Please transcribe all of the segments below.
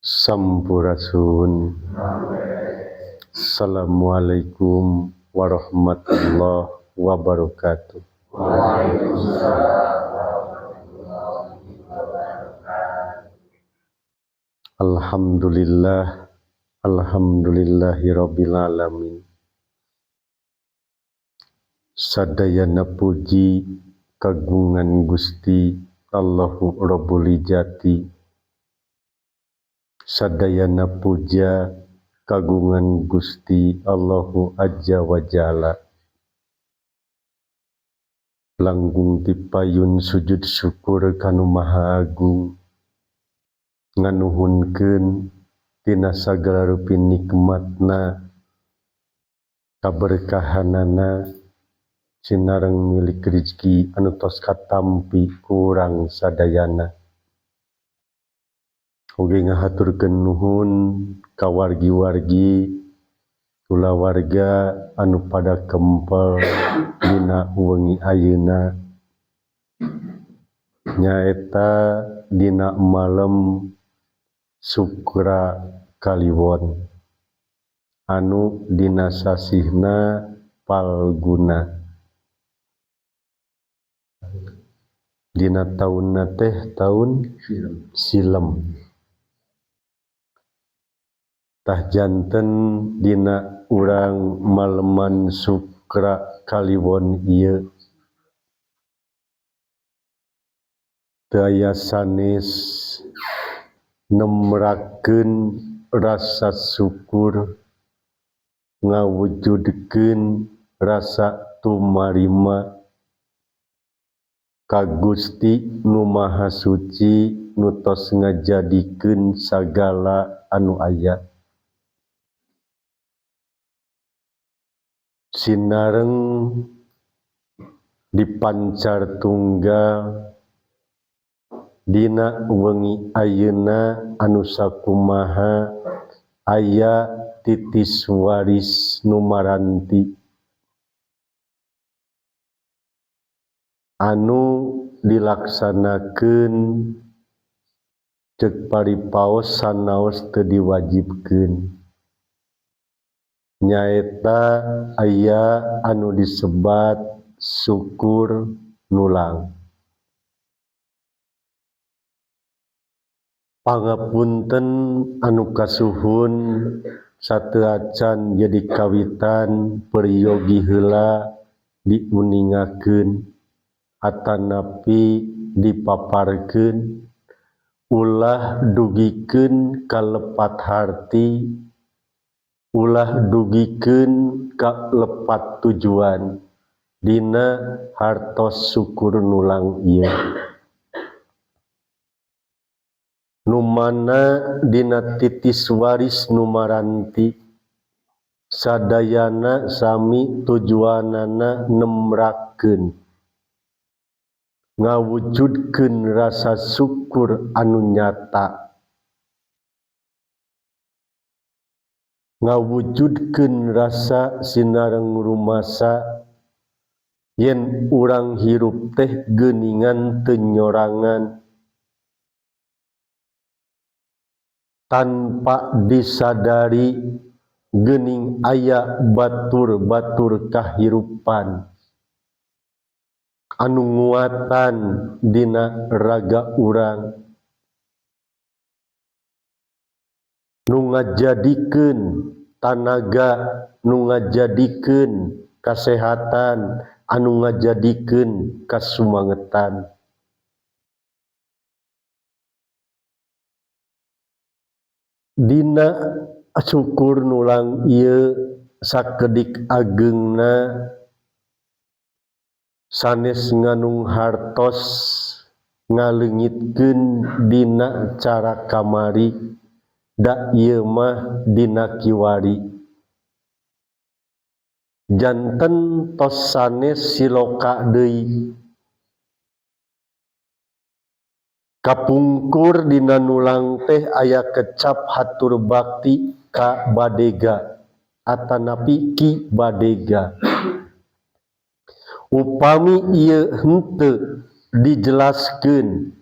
Sampurasun. Assalamualaikum warahmatullahi wabarakatuh. Alhamdulillah, alhamdulillahirabbil alamin. Sadayana puji kagungan Gusti Allahu Rabbul Jati. Sadayana puja kagungan Gusti Allahu Azza wa Jalla. Langgung tipayun sujud syukur kanu Maha Agung, nganuhunkeun tina sagala rupi nikmatna, kaberkahanana, sinareng milik rezeki anu tos katampi ku urang sadayana. Ugi ngahaturkeun nuhun ka wargi-wargi kulawarga anu pada kempel dina wengi ayeuna, nyaeta dina malam Sukra Kaliwon anu dina sasihna Palguna. Dina taunna teh taun silem. Tah janten dina urang maleman Sukra Kaliwon ieu teu aya sanes nemrakeun rasa syukur, ngawujudkeun rasa tumarima ka Gusti nu Maha Suci nu tos ngajadikeun sagala anu aya. Sinareng dipancar tunggal dina wengi ayeuna anu sakumaha aya titis waris nu maranti anu dilaksanakeun ceuk paripaos sanaos teu diwajibkeun, nyaeta aya anu disebat syukur nulang. Pangapunten anu kasuhun sateu acan jadi kawitan periogi heula diuningakeun atanapi dipaparkeun ulah dugikeun ka lepat harti, ulah dugikeun ka lepat tujuan dina hartos syukur nulang ieu. Nu mana dina titis waris nu maranti sadayana sami tujuanana nemrakeun ngawujudkeun rasa syukur anu nyata, ngawujudkeun rasa sinareng rumasa yen urang hirup teh geuningan teu nyorangan, tanpa disadari geuning aya batur-batur kahirupan anu nguatan dina raga urang, nu ngajadikeun tanaga, nu ngajadikeun kasehatan, anu ngajadikeun kasumangetan. Dina syukur nulang ieu sakedik ageungna sanes nganung hartos ngaleungitkeun dina cara kamari, da ieu mah dina kiwari. Janten tos sanes siloka deui. Kapungkur dina nulang teh aya kecap hatur bakti ka badega atanapi ki badega. upami ieu henteu dijelaskeun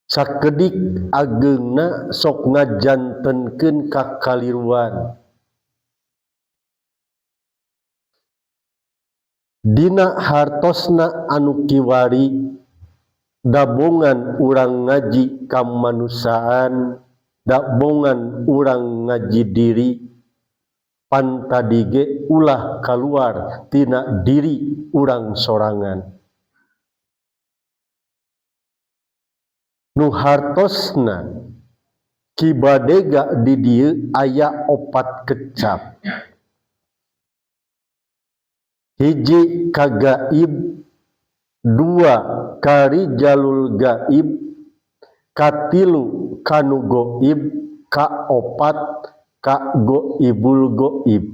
sakedik ageungna sok ngajantenkeun kakaliruan dina hartosna anu kiwari dabongan urang ngaji kamanusaan, dabongan urang ngaji diri pantadige ulah kaluar tina diri urang sorangan. Nu hartosna kibadega di dieu aya 4 kecap. Hiji ka gaib, 2 ka rijalul gaib, katilu kanu goib, kaopat ka goibul goib.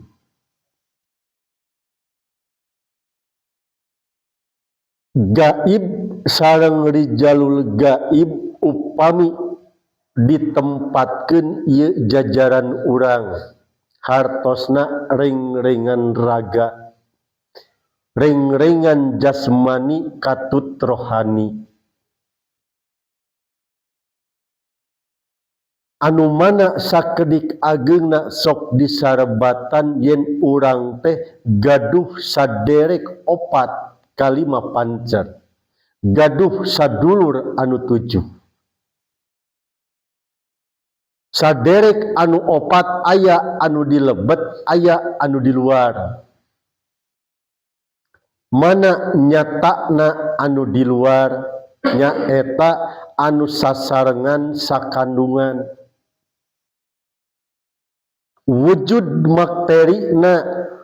Gaib sareng rijalul gaib upami ditempatkeun ieu jajaran urang hartosna reng-rengan raga, reng-rengan jasmani katut rohani. Anu mana sakedik ageungna sok disarebatan yen urang teh gaduh saderek 4 ka 5 pancer, gaduh sadulur anu 7. Saderek anu 4 aya anu di lebet, aya anu di luar. Mana nyatakna anu di luar nyaeta anu sasarengan sakandungan. Wujud makterina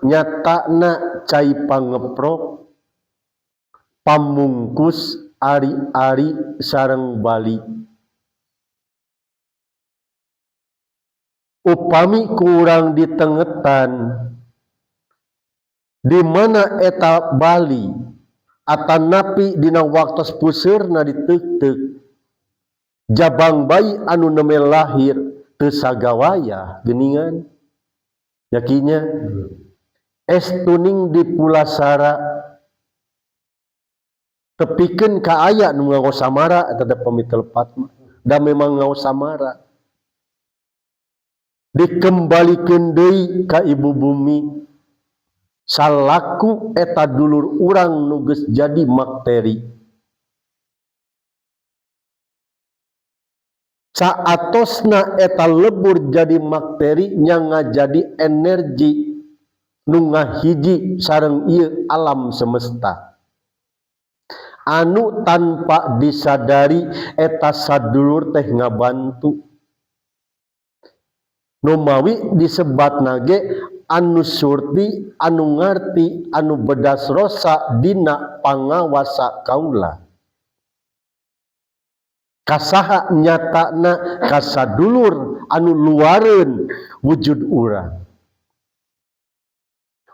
nyatakna cai pangeprok, pamungkus, ari-ari sareng bali. Upami kurang ditengetan di mana eta bali atanapi dina waktos puseurna diteuk-teuk jabang bayi anu neme lahir teu sagawaya geuningan yakinya estuning di pulasara tepikeun ka aya nu ngaos samara eta da pamiteulpat mah da memang ngaos samara dikembalikeun deui ka ibu bumi salaku eta dulur urang nu geus jadi makteri. Saatosna eta lebur jadi makteri nya ngajadi energi nu ngahiji sareng ieu alam semesta. Anu tanpa disadari eta sadulur teh ngabantu. Nu mawi disebatna ge anu surti, anu ngarti, anu bedas rosa dina pangawasa kaula. Kasaha nyatana kasadulur anu luareun wujud urang.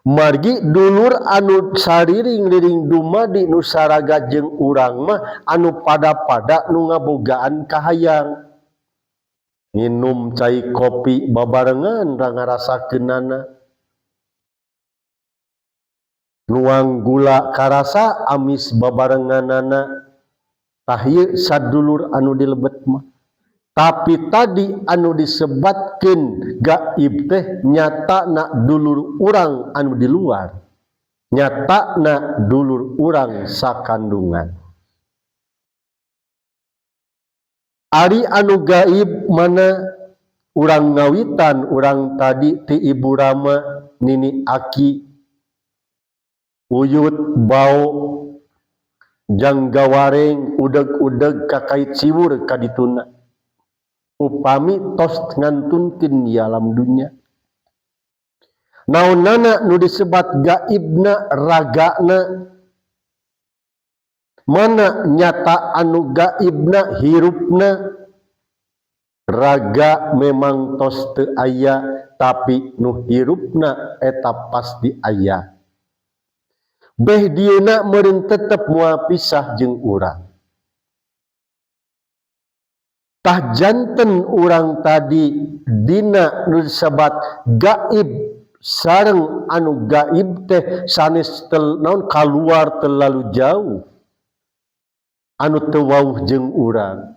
Margi dulur anu sariring-riring dumadi nu saraga jeung urang mah anu pada-pada nu ngabogaan kahayang. Nginum cai kopi babarengan ra ngarasakeunana. Nuang gula karasa amis babarenganana. Tah ieu sadulur anu dilebet mah. Tapi tadi anu disebatkeun gaib teh nyatana dulur urang anu di luar. Nyatana dulur urang sakandungan. Ari anu gaib mana urang ngawitan urang tadi ti Ibu Rama, Nini Aki, Uyut, Bau, Janggawareng, udeg-udeg kakait siwur kadituna. Upami tos ngantunkeun di alam dunya. Naonnana nu disebat gaibna ragana mana nyata anu gaibna hirupna raga memang tos teu aya tapi nu hirupna eta pasti aya. Beh dieuna meureun tetep moal pisah jeung urang. Tah janten urang tadi dina nu disebat gaib sareng anu gaib teh sanes naon kaluar terlalu jauh anu teu wauh jeung urang.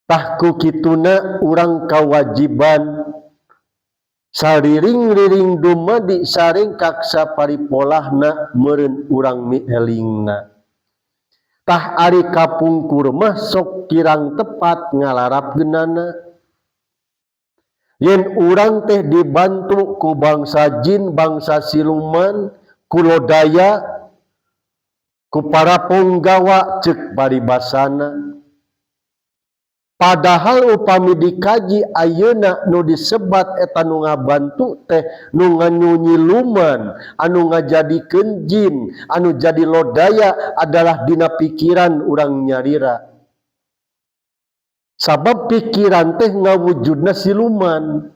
Tah ku kituna urang kawajiban sariring-riring dumadi saringkak saparipolahna meureun urang mielingna. Tah ari kapungkur mah sok kirang tepat ngalarapkeunana. Yen urang teh dibantu ku bangsa jin, bangsa siluman, ku lodaya, ku para punggawa ceuk paribasana. Padahal upami dikaji ayeuna nu disebat eta nu ngabantu teh nu nganyunyiluman, anu ngajadikeun jin, anu jadi lodaya adalah dina pikiran urang nyarira. Sabab pikiran teh ngawujudna siluman.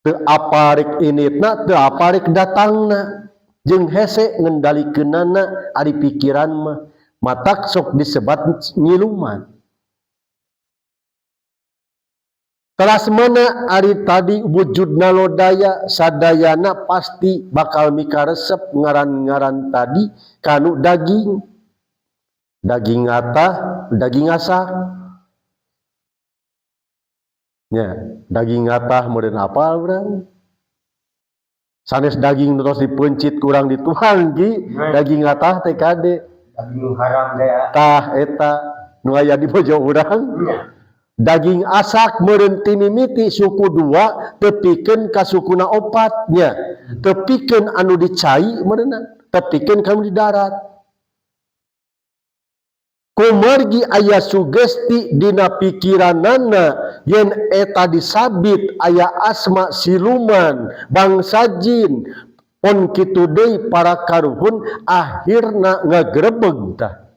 Teu aparik initna, teu aparik datangna. Jeung hese ngendalikeunana ari pikiran mah. Matak sok disebat nyiluman. Teras mana ari tadi wujudna lodaya sadayana pasti bakal mikaresep ngaran-ngaran tadi kanu daging. Daging atah, daging asak. Ya, daging atah meureun apal urang. Sanes daging terus dipencit kurang dituang gi, daging atah teh kade. Daging haram deh ya. Tah eta nu aya di bojo urang. Daging asak meureun ti mimiti suku 2 tepikeun ka sukuna 4 nya. Tepikeun anu dicai meureunna, tepikeun kanu di darat. Kumargi aya sugesti dina pikiranana yen eta disabit aya asma siluman, bangsa jin, pon kitu deui para karuhun akhirna ngagrebeg tah.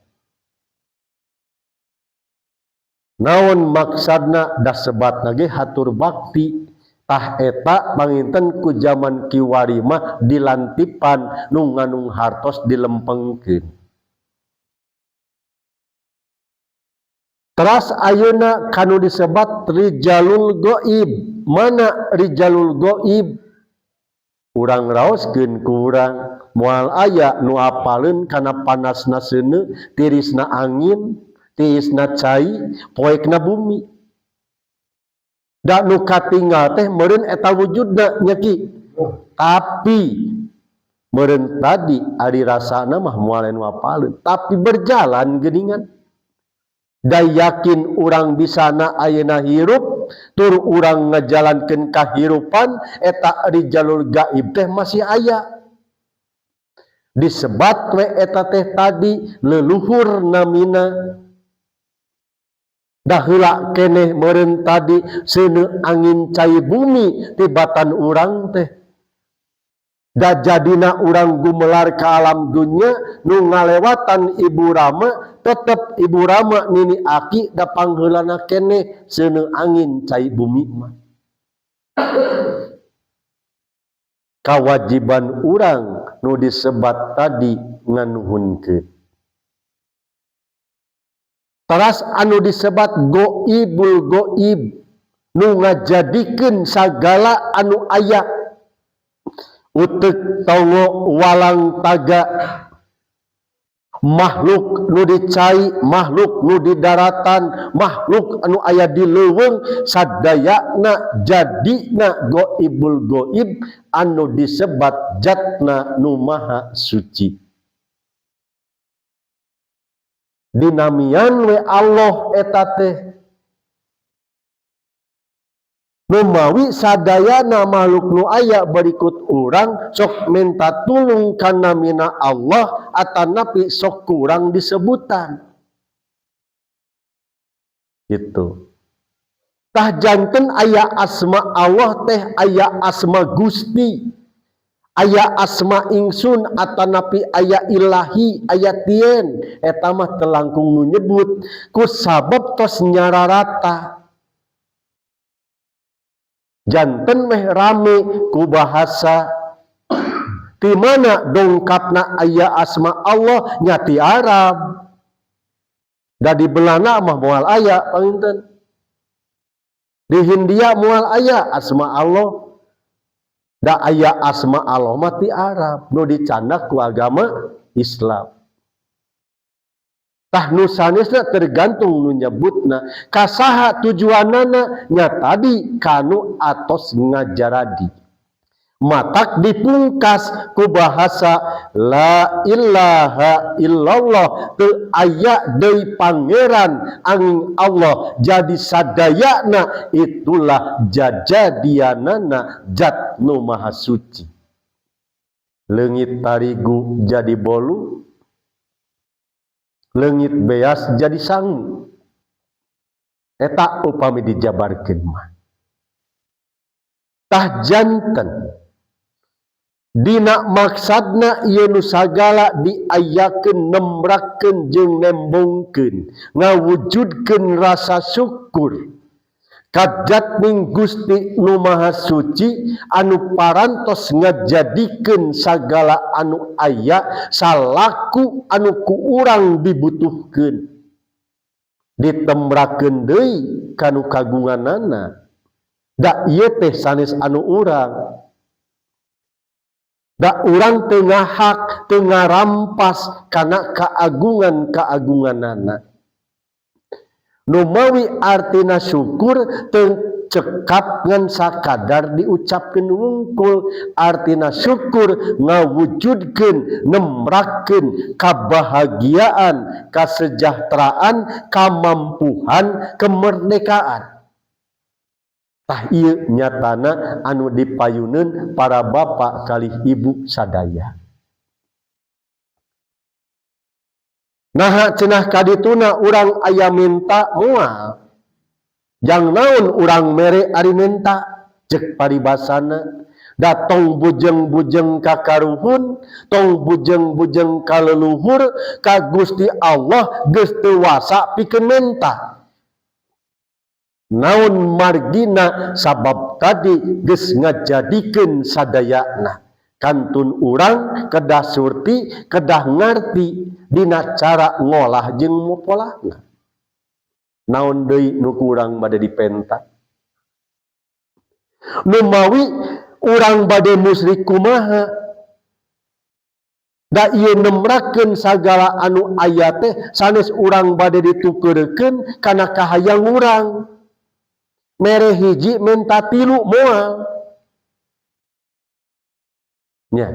Naon maksadna da sebatna ge hatur bakti. Tah eta panginten ku zaman kiwari mah dilantipan nu nganung hartos dilempengkeun. Teras ayeuna kanu disebat rijalul goib. Mana rijalul goib? Urang raoskeun ku urang moal aya nu apaleun kana panasna seuneu, tirisna angin, tiisna cai, poekna bumi. Da nu katinggal teh meureun eta wujudna nya ki. Tapi meureun tadi ari rasana mah moal anu apaleun, tapi berjalan geuningan. Da yakin urang bisana ayeuna hirup tur urang ngajalankeun kahirupan eta rijalul gaib teh masih aya. Disebat we eta teh tadi leluhur namina. Da heula keneh meureun tadi seuneu angin cai bumi tibatan urang teh. Da jadina urang gumelar ka alam dunya nu ngalewatan ibu Rama tetep ibu Rama nini aki da pangheulana keneh seuneu angin cai bumi mah. Kawajiban urang nu disebat tadi nganuhunkeun. Teras anu disebat goibul goib nu ngajadikeun sagala anu aya. Uteuk tongo walang taga, makhluk nu dicai, makhluk nu di daratan, makhluk anu aya di leuweung sadayana jadina goibul goib anu disebat zatna nu maha suci. Dinamian we Allah eta teh numawi sadayana makhluk nu aya berikut urang sok minta tulung kana mina Allah atanapi sok kurang disebutan. Gitu. Tah janten aya asma Allah teh aya asma Gusti, aya asma ingsun atanapi aya ilahi, aya tien. Eta mah teu langkung nu nyebut ku sabab tos nyararata. Janten meh rame ku bahasa ti mana dongkapna aya asma Allah nyati Arab. Da di Belanda mah moal aya panginten. Di Hindia moal aya asma Allah. Da aya asma Allah mati Arab nu dicandak ku agama Islam. Tah nu sanesna tergantung nu nyebutna kasaha tujuanana nya tadi kanu atos ngajaradi. Matak dipungkas ku bahasa la ilaha illallah teu aya deui pangeran angin Allah jadi sadayana itulah jajadianana zat nu maha suci. Leungit tarigu jadi bolu, leungit beas jadi sangu. Eta upami dijabarkeun mah. Tah janten dina maksadna ieu nu sagala diayakeun nembrakeun jeung nembongkeun ngawujudkeun rasa syukur ka Zat ning Gusti nu Maha Suci anu parantos ngajadikeun sagala anu aya salaku anu ku urang dibutuhkeun ditembrakeun deui kanu kagunganana. Da ieu teh sanes anu urang. Da urang teu ngahak, teu ngarampas kana kaagungan-kaagunganana. Nu mawi artina syukur teu cekap ngan sakadar diucapkeun wungkul. Artina syukur ngawujudkeun, nembrakeun kabahagiaan, kasejahteraan, kamampuhan, kemerdekaan. Tah ieu nyatana anu dipayuneun para bapak kalih ibu sadaya. Naha cenah kadituna urang aya minta moal. Jang naon urang mere ari minta ceuk paribasana. Da tong bujeng-bujeng ka karuhun, tong bujeng-bujeng ka leluhur, ka Gusti Allah geus teu wasa pikeun minta. Naon margina sabab tadi geus ngajadikeun sadayana. Kantun urang kedah surti, kedah ngarti dina cara ngolah jeung mopolahna. Naon deui nu urang bade dipenta? Nu mawi urang bade musyrik kumaha? Da ieu nembrakeun sagala anu aya teh sanes urang bade ditukeurkeun kana kahayang urang. Mere hiji minta tilu moal. Nya.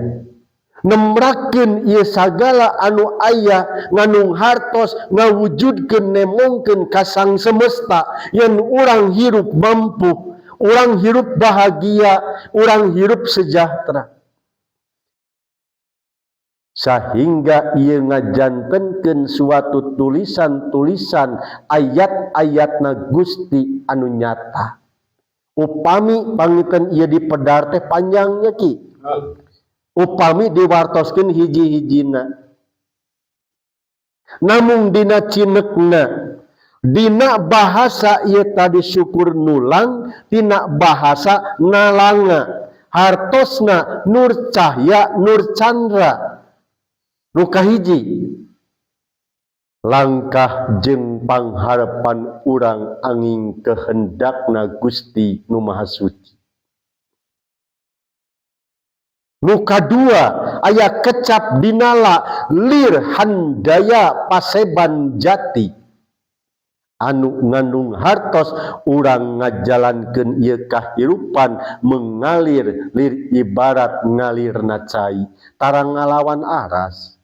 Nembrakeun ieu sagala anu aya nganung hartos ngawujudkeun nemongkeun ka Sang Semesta yen urang hirup mampu, urang hirup bahagia, urang hirup sejahtera. Sahingga ieu ngajantenkeun suatu tulisan-tulisan ayat-ayatna Gusti anu nyata. Upami pangiten ieu dipedar teh panjangnya ki. Upami diwartoskeun hiji-hijina. Namung dina cinekna, dina bahasa ieu tadi syukur nulang, dina bahasa nalanga, hartosna nur cahya, nur candra. Nu kahiji langkah jeung pangharepan urang angin kehendakna Gusti nu Maha Suci. Nu kadua aya kecap dinala lir handaya paseban jati anu ngandung hartos urang ngajalankeun ieu kahirupan mengalir lir ibarat ngalirna cai tarang ngalawan aras.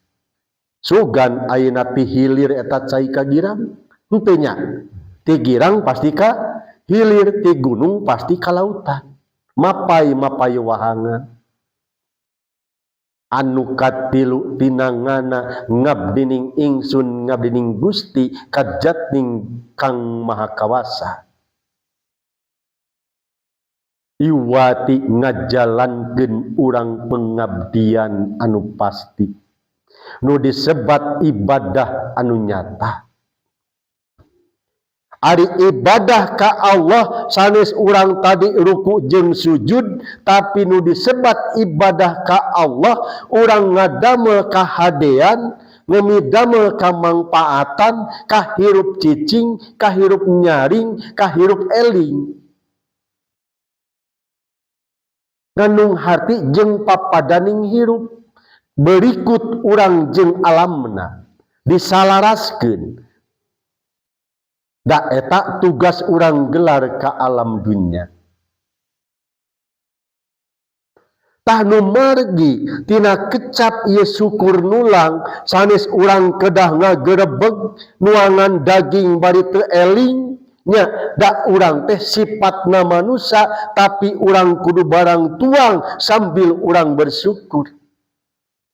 Sugan ayeuna ti hilir eta cai ka girang henteu nya. Ti girang pasti ka hilir, ti gunung pasti ka lautan. Mapai-mapai wahangan. Anu katilu tinangana ngabdining ingsun ngabdining Gusti ka Zat ning Kang Maha Kawasa. Iwati ngajalankeun urang pengabdian anu pasti. Nu disebat ibadah anu nyata. Ari ibadah ka Allah sanes urang tadi ruku jeung sujud, tapi nu disebat ibadah ka Allah urang ngadamel kahadean, ngemidamel kamangpaatan, kahirup cicing, kahirup nyaring, kahirup eling. ngandung harti jeung papadaning hirup berikut urang jeung alamna disalaraskeun. Da eta tugas urang gelar ka alam dunya. Tah nu margi tina kecap ieu syukur nulang sanes urang kedah ngagerebeg nuangan daging bari teu eling nya da urang teh sifatna manusia tapi urang kudu barang tuang sambil urang bersyukur.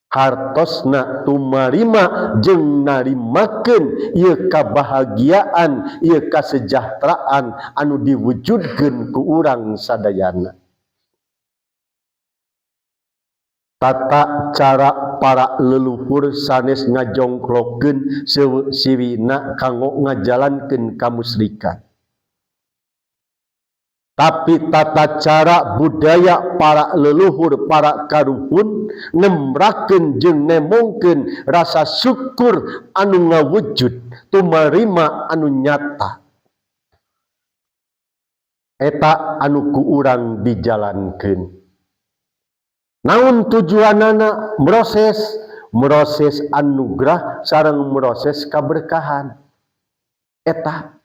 Hartosna tumarima jeung narimakeun ieu kabahagiaan ieu kasejahteraan anu diwujudkeun ku urang sadayana. Tata cara para leluhur sanes ngajongklokeun seueur siwina kanggo ngajalankeun kamusyrikan. Tapi tata cara budaya para leluhur, para karuhun nembrakeun jeung nemongkeun rasa syukur anu ngawujud tumarima anu nyata. Eta anu ku urang dijalankeun. Naon tujuanana? Proses anugerah sareng proses kaberkahan. Eta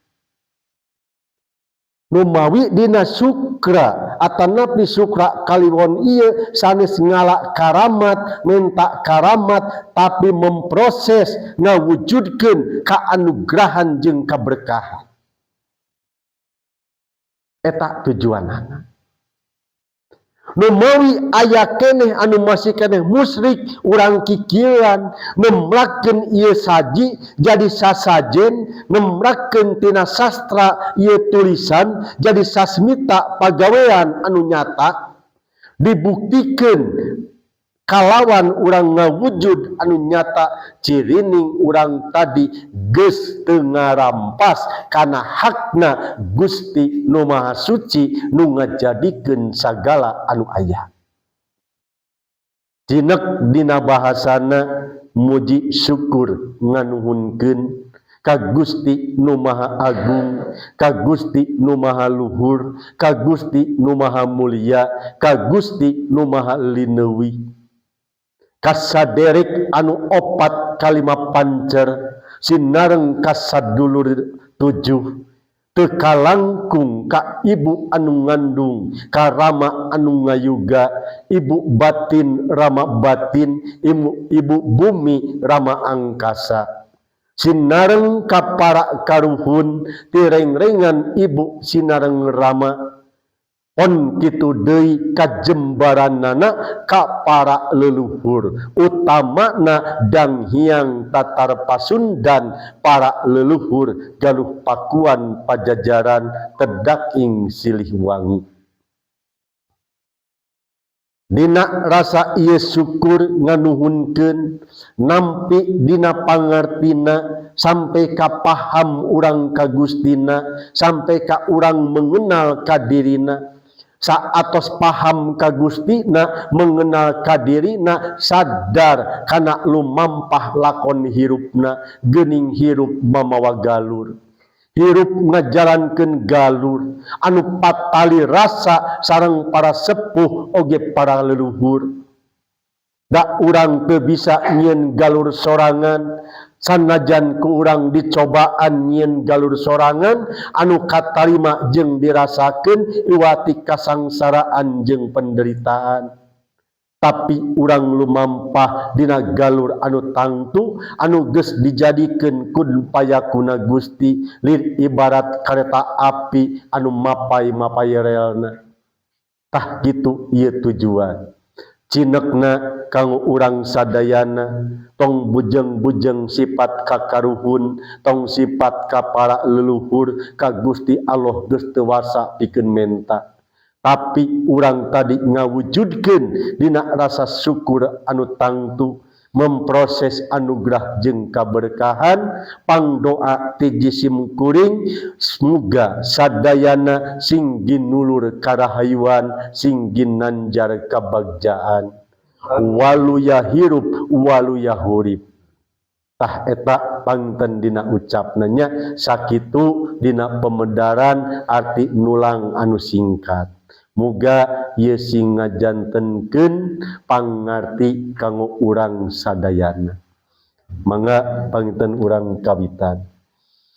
numawi dina sukra atanapi sukra kaliwon ieu sanes ngalak karamat menta karamat tapi memproses ngawujudkeun kaanugrahan jeung kaberkahan. Eta tujuanana. Numawi aya keneh anu masih keneh musyrik urang kikieuan nembrakeun ieu saji jadi sasajen, nembrakeun tina sastra ieu tulisan jadi sasmita pagawean anu nyata dibuktikeun kalawan urang ngawujud anu nyata cirining urang tadi geus teu ngarampas kana hakna Gusti Nu Maha Suci nu ngajadikeun sagala anu aya. Jinek dina bahasana muji syukur nganuhunkeun ka Gusti Nu Maha Agung, ka Gusti Nu Maha Luhur, ka Gusti Nu Maha Mulia, ka Gusti Nu Maha Lineuwi. Kasaderek anu opat kalima pancer sinareng kasadulur 7 teu kalangkung ka ibu anu ngandung ka rama anu ngayuga ibu batin rama batin ibu bumi rama angkasa sinareng ka para karuhun tireng-rengan ibu sinareng rama on kitu deui kajembaranana ka para leluhur utamana danghiang tatar pasundan para leluhur galuh pakuan pajajaran tedaking silih wangi. Dina rasa ieu syukur nganuhunkeun nampi dina pangartina sampai ka paham urang ka Gustina sampai ka urang mengenal ka dirina. Saatos paham ka Gustina mengenal ka dirina sadar kana lumampah lakon hirupna geuning hirup mamawa galur hirup ngajalankeun galur anu patali rasa sareng para sepuh oge para leluhur. Da urang teu bisa nyieun galur sorangan sanajan ku urang dicobaan nyieun galur sorangan anu katarima jeung dirasakeun iwati kasangsaraan jeung penderitaan tapi urang lumampah dina galur anu tangtu anu geus dijadikeun kun payakuna Gusti lir ibarat kareta api anu mapai-mapai relna. Tah kitu ieu tujuan cinekna kanggo urang sadayana tong bujeng-bujeng sifat kakaruhun tong sifat ka para leluhur ka Gusti Allah geus teu wasa pikeun menta tapi urang tadi ngawujudkeun dina rasa syukur anu tangtu memproses anugerah jeung kaberkahan pangdoa ti jisim kuring semoga sadayana sing ginulur karahayuan sing ginanjar kabagjaan waluya hirup waluya hurip. Tah eta pangten dina ucapna nya sakitu dina pemedaran arti nulang anu singkat Muga ieu sing ngajantenkeun pangarti kanggo urang sadayana. Mangga panginten urang kawitan.